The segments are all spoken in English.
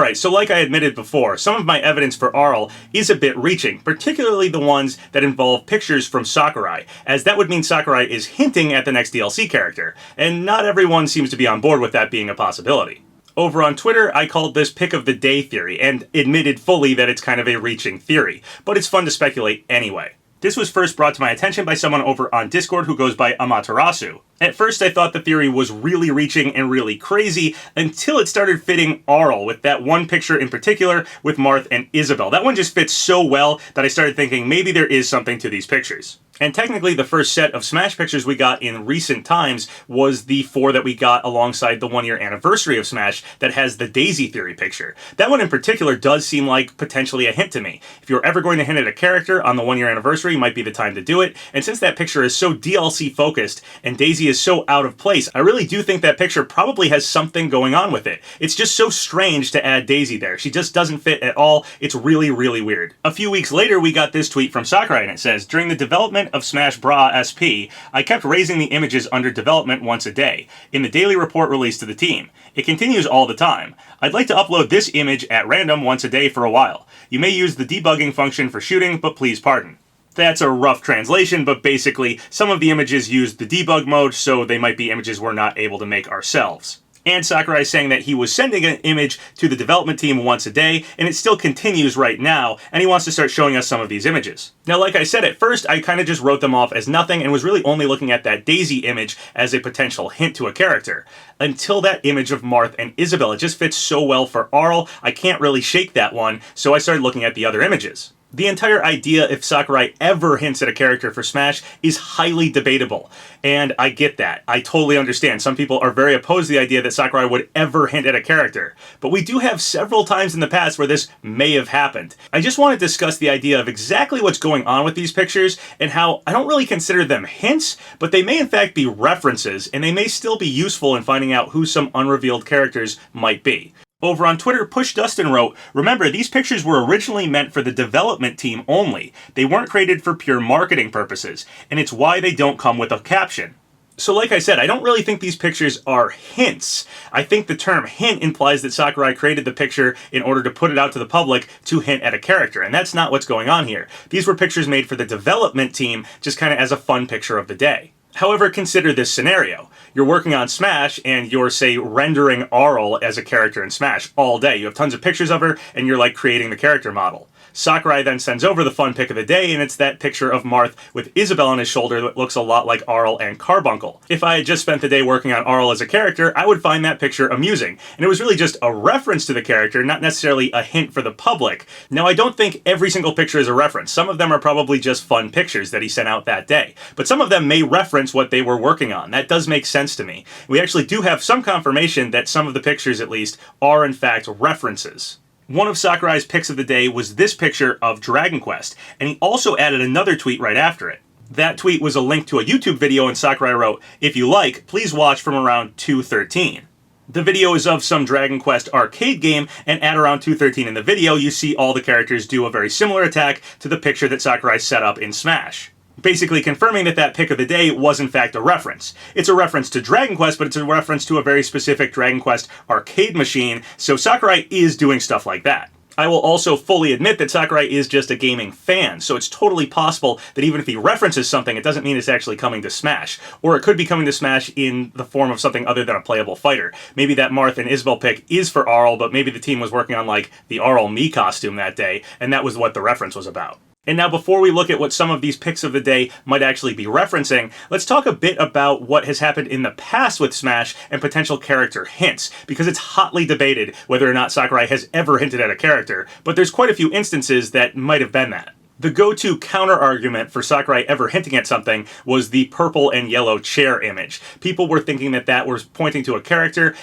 Alright, so like I admitted before, some of my evidence for Arl is a bit reaching, particularly the ones that involve pictures from Sakurai, as that would mean Sakurai is hinting at the next DLC character, and not everyone seems to be on board with that being a possibility. Over on Twitter, I called this pick of the day theory, and admitted fully that it's kind of a reaching theory, but it's fun to speculate anyway. This was first brought to my attention by someone over on Discord who goes by Amaterasu. At first I thought the theory was really reaching and really crazy until it started fitting Arl, with that one picture in particular with Marth and Isabelle. That one just fits so well that I started thinking maybe there is something to these pictures. And technically the first set of Smash pictures we got in recent times was the 4 that we got alongside the 1-year anniversary of Smash that has the Daisy Theory picture. That one in particular does seem like potentially a hint to me. If you're ever going to hint at a character on the 1-year anniversary, might be the time to do it. And since that picture is so DLC focused and Daisy is so out of place, I really do think that picture probably has something going on with it. It's just so strange to add Daisy there. She just doesn't fit at all. It's really, really weird. A few weeks later, we got this tweet from Sakurai, and it says, "During the development of Smash Bra SP, I kept raising the images under development once a day, in the daily report released to the team. It continues all the time. I'd like to upload this image at random once a day for a while. You may use the debugging function for shooting, but please pardon." That's a rough translation, but basically, some of the images use the debug mode, so they might be images we're not able to make ourselves. And Sakurai is saying that he was sending an image to the development team once a day, and it still continues right now, and he wants to start showing us some of these images. Now, like I said, at first, I kind of just wrote them off as nothing and was really only looking at that Daisy image as a potential hint to a character. Until that image of Marth and Isabelle, it just fits so well for Arl, I can't really shake that one, so I started looking at the other images. The entire idea if Sakurai ever hints at a character for Smash is highly debatable, and I get that. I totally understand. Some people are very opposed to the idea that Sakurai would ever hint at a character, but we do have several times in the past where this may have happened. I just want to discuss the idea of exactly what's going on with these pictures and how I don't really consider them hints, but they may in fact be references, and they may still be useful in finding out who some unrevealed characters might be. Over on Twitter, Push Dustin wrote, "Remember, these pictures were originally meant for the development team only. They weren't created for pure marketing purposes, and it's why they don't come with a caption." So like I said, I don't really think these pictures are hints. I think the term hint implies that Sakurai created the picture in order to put it out to the public to hint at a character, and that's not what's going on here. These were pictures made for the development team, just kind of as a fun picture of the day. However, consider this scenario. You're working on Smash, and you're, say, rendering Arl as a character in Smash all day. You have tons of pictures of her, and you're, like, creating the character model. Sakurai then sends over the fun pic of the day, and it's that picture of Marth with Isabelle on his shoulder that looks a lot like Arl and Carbuncle. If I had just spent the day working on Arl as a character, I would find that picture amusing. And it was really just a reference to the character, not necessarily a hint for the public. Now, I don't think every single picture is a reference. Some of them are probably just fun pictures that he sent out that day. But some of them may reference what they were working on. That does make sense to me. We actually do have some confirmation that some of the pictures, at least, are in fact references. One of Sakurai's pics of the day was this picture of Dragon Quest, and he also added another tweet right after it. That tweet was a link to a YouTube video, and Sakurai wrote, "If you like, please watch from around 2:13. The video is of some Dragon Quest arcade game, and at around 2:13 in the video, you see all the characters do a very similar attack to the picture that Sakurai set up in Smash. Basically confirming that that pick of the day was in fact a reference. It's a reference to Dragon Quest, but it's a reference to a very specific Dragon Quest arcade machine, so Sakurai is doing stuff like that. I will also fully admit that Sakurai is just a gaming fan, so it's totally possible that even if he references something, it doesn't mean it's actually coming to Smash. Or it could be coming to Smash in the form of something other than a playable fighter. Maybe that Marth and Isabelle pick is for Arl, but maybe the team was working on, like, the Arl Mii costume that day, and that was what the reference was about. And now before we look at what some of these picks of the day might actually be referencing, let's talk a bit about what has happened in the past with Smash and potential character hints, because it's hotly debated whether or not Sakurai has ever hinted at a character, but there's quite a few instances that might have been that. The go-to counter-argument for Sakurai ever hinting at something was the purple and yellow chair image. People were thinking that that was pointing to a character,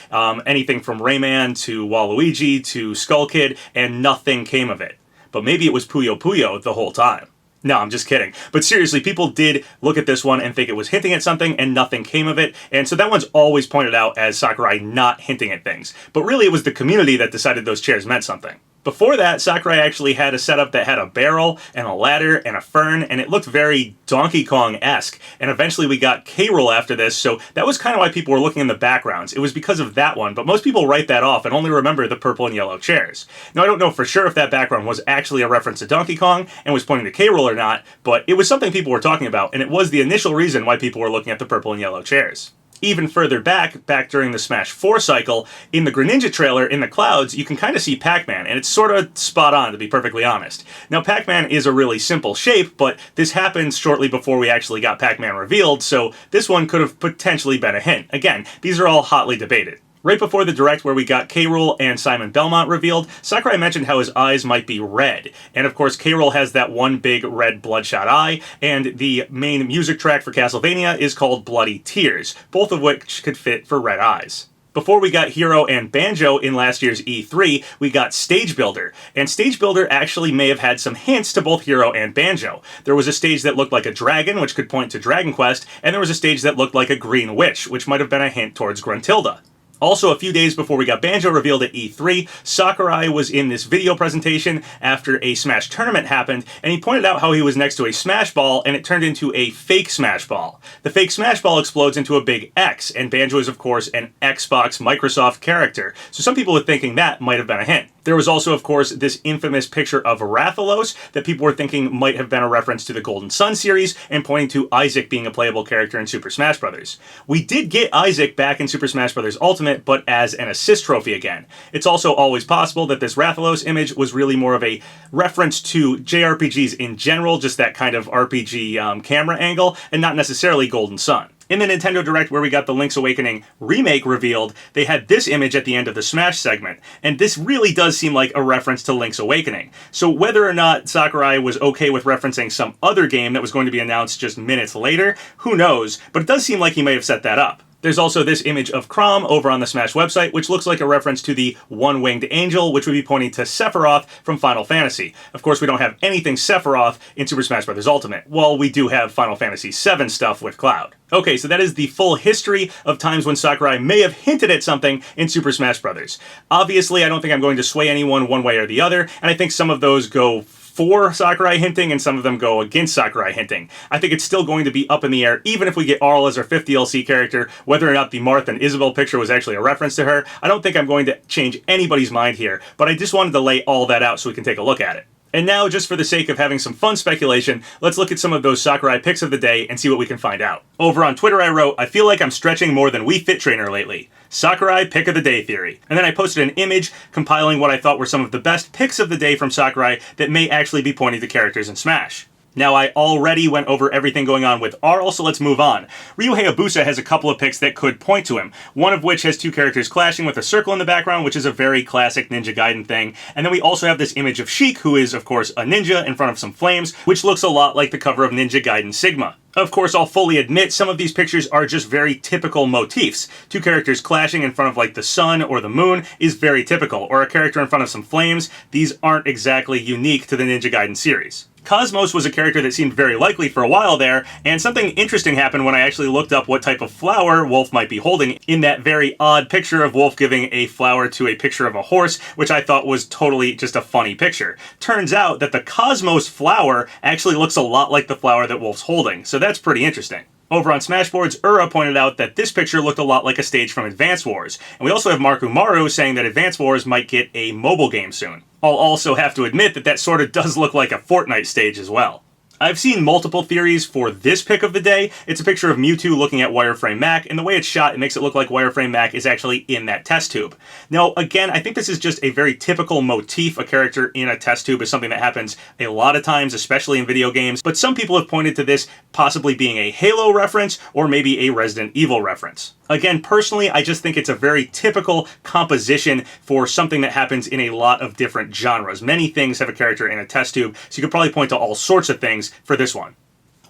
anything from Rayman to Waluigi to Skull Kid, and nothing came of it. But maybe it was Puyo Puyo the whole time. No, I'm just kidding. But seriously, people did look at this one and think it was hinting at something, and nothing came of it. And so that one's always pointed out as Sakurai not hinting at things. But really, it was the community that decided those chairs meant something. Before that, Sakurai actually had a setup that had a barrel and a ladder and a fern, and it looked very Donkey Kong-esque. And eventually we got K-Rool after this, so that was kind of why people were looking in the backgrounds. It was because of that one, but most people write that off and only remember the purple and yellow chairs. Now, I don't know for sure if that background was actually a reference to Donkey Kong and was pointing to K-Rool or not, but it was something people were talking about, and it was the initial reason why people were looking at the purple and yellow chairs. Even further back during the Smash 4 cycle, in the Greninja trailer, in the clouds, you can kind of see Pac-Man, and it's sort of spot on, to be perfectly honest. Now, Pac-Man is a really simple shape, but this happens shortly before we actually got Pac-Man revealed, so this one could have potentially been a hint. Again, these are all hotly debated. Right before the Direct where we got K-Rool and Simon Belmont revealed, Sakurai mentioned how his eyes might be red. And of course, K-Rool has that one big red bloodshot eye, and the main music track for Castlevania is called Bloody Tears, both of which could fit for red eyes. Before we got Hero and Banjo in last year's E3, we got Stage Builder, and Stage Builder actually may have had some hints to both Hero and Banjo. There was a stage that looked like a dragon, which could point to Dragon Quest, and there was a stage that looked like a green witch, which might have been a hint towards Gruntilda. Also, a few days before we got Banjo revealed at E3, Sakurai was in this video presentation after a Smash tournament happened, and he pointed out how he was next to a Smash Ball, and it turned into a fake Smash Ball. The fake Smash Ball explodes into a big X, and Banjo is, of course, an Xbox Microsoft character, so some people were thinking that might have been a hint. There was also, of course, this infamous picture of Rathalos that people were thinking might have been a reference to the Golden Sun series and pointing to Isaac being a playable character in Super Smash Bros. We did get Isaac back in Super Smash Bros. Ultimate, but as an assist trophy again. It's also always possible that this Rathalos image was really more of a reference to JRPGs in general, just that kind of RPG camera angle, and not necessarily Golden Sun. In the Nintendo Direct where we got the Link's Awakening remake revealed, they had this image at the end of the Smash segment, and this really does seem like a reference to Link's Awakening. So whether or not Sakurai was okay with referencing some other game that was going to be announced just minutes later, who knows, but it does seem like he may have set that up. There's also this image of Chrom over on the Smash website, which looks like a reference to the one-winged angel, which would be pointing to Sephiroth from Final Fantasy. Of course, we don't have anything Sephiroth in Super Smash Bros. Ultimate. Well, we do have Final Fantasy VII stuff with Cloud. Okay, so that is the full history of times when Sakurai may have hinted at something in Super Smash Bros. Obviously, I don't think I'm going to sway anyone one way or the other, and I think some of those go for Sakurai hinting and some of them go against Sakurai hinting. I think it's still going to be up in the air, even if we get Arl as our 5th DLC character, whether or not the Marth and Isabelle picture was actually a reference to her. I don't think I'm going to change anybody's mind here, but I just wanted to lay all that out so we can take a look at it. And now, just for the sake of having some fun speculation, let's look at some of those Sakurai picks of the day and see what we can find out. Over on Twitter I wrote, I feel like I'm stretching more than Wii Fit Trainer lately. Sakurai pick of the day theory. And then I posted an image compiling what I thought were some of the best picks of the day from Sakurai that may actually be pointing to characters in Smash. Now, I already went over everything going on with Arl, so let's move on. Ryu Hayabusa has a couple of picks that could point to him, one of which has two characters clashing with a circle in the background, which is a very classic Ninja Gaiden thing. And then we also have this image of Sheik, who is, of course, a ninja in front of some flames, which looks a lot like the cover of Ninja Gaiden Sigma. Of course, I'll fully admit some of these pictures are just very typical motifs. Two characters clashing in front of like the sun or the moon is very typical, or a character in front of some flames. These aren't exactly unique to the Ninja Gaiden series. Kos-Mos was a character that seemed very likely for a while there, and something interesting happened when I actually looked up what type of flower Wolf might be holding in that very odd picture of Wolf giving a flower to a picture of a horse, which I thought was totally just a funny picture. Turns out that the Kos-Mos flower actually looks a lot like the flower that Wolf's holding, so that's pretty interesting. Over on Smashboards, Ura pointed out that this picture looked a lot like a stage from Advance Wars, and we also have Marku Maru saying that Advance Wars might get a mobile game soon. I'll also have to admit that that sort of does look like a Fortnite stage as well. I've seen multiple theories for this pick of the day. It's a picture of Mewtwo looking at Wireframe Mac, and the way it's shot, it makes it look like Wireframe Mac is actually in that test tube. Now, again, I think this is just a very typical motif. A character in a test tube is something that happens a lot of times, especially in video games, but some people have pointed to this possibly being a Halo reference or maybe a Resident Evil reference. Again, personally, I just think it's a very typical composition for something that happens in a lot of different genres. Many things have a character in a test tube, so you could probably point to all sorts of things for this one.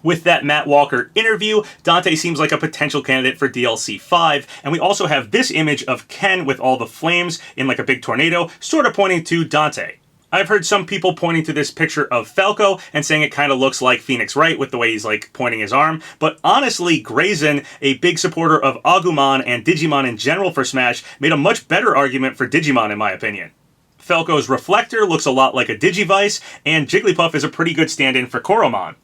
With that Matt Walker interview, Dante seems like a potential candidate for DLC 5, and we also have this image of Ken with all the flames in like a big tornado, sort of pointing to Dante. I've heard some people pointing to this picture of Falco and saying it kind of looks like Phoenix Wright with the way he's like pointing his arm, but honestly, Grayson, a big supporter of Agumon and Digimon in general for Smash, made a much better argument for Digimon in my opinion. Falco's reflector looks a lot like a Digivice, and Jigglypuff is a pretty good stand-in for Koromon.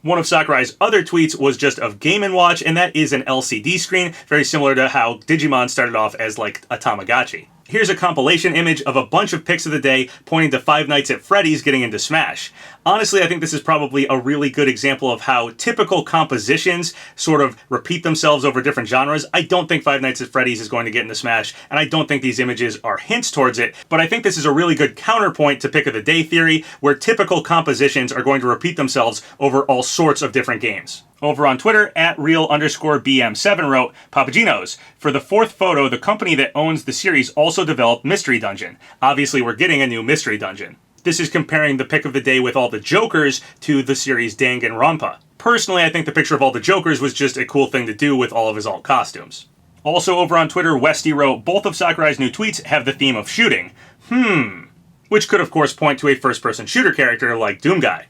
One of Sakurai's other tweets was just of Game & Watch, and that is an LCD screen, very similar to how Digimon started off as like a Tamagotchi. Here's a compilation image of a bunch of pics of the day pointing to Five Nights at Freddy's getting into Smash. Honestly, I think this is probably a really good example of how typical compositions sort of repeat themselves over different genres. I don't think Five Nights at Freddy's is going to get into Smash, and I don't think these images are hints towards it, but I think this is a really good counterpoint to Pick of the Day theory, where typical compositions are going to repeat themselves over all sorts of different games. Over on Twitter, @real_BM7 wrote, PapaGenos, for the fourth photo, the company that owns the series also developed Mystery Dungeon. Obviously, we're getting a new Mystery Dungeon. This is comparing the pick of the day with all the Jokers to the series Danganronpa. Personally, I think the picture of all the Jokers was just a cool thing to do with all of his alt costumes. Also over on Twitter, Westy wrote, both of Sakurai's new tweets have the theme of shooting. Which could of course point to a first-person shooter character like Doomguy.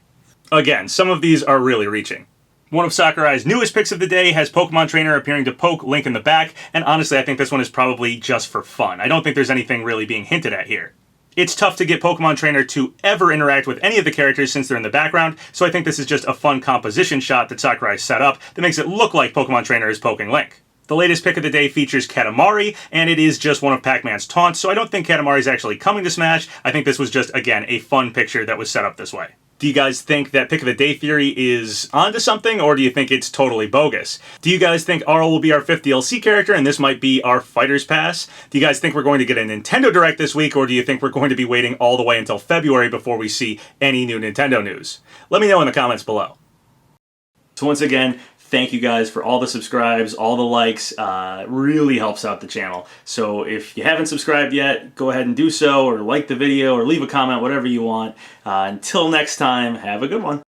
Again, some of these are really reaching. One of Sakurai's newest picks of the day has Pokemon Trainer appearing to poke Link in the back, and honestly I think this one is probably just for fun. I don't think there's anything really being hinted at here. It's tough to get Pokemon Trainer to ever interact with any of the characters since they're in the background, so I think this is just a fun composition shot that Sakurai set up that makes it look like Pokemon Trainer is poking Link. The latest pick of the day features Katamari, and it is just one of Pac-Man's taunts, so I don't think Katamari is actually coming to Smash. I think this was just, again, a fun picture that was set up this way. Do you guys think that pick of the day theory is onto something, or do you think it's totally bogus? Do you guys think Arl will be our 5th DLC character and this might be our Fighter's Pass? Do you guys think we're going to get a Nintendo Direct this week, or do you think we're going to be waiting all the way until February before we see any new Nintendo news? Let me know in the comments below. So once again, thank you guys for all the subscribes, all the likes. Really helps out the channel. So if you haven't subscribed yet, go ahead and do so, or like the video, or leave a comment, whatever you want. Until next time, have a good one.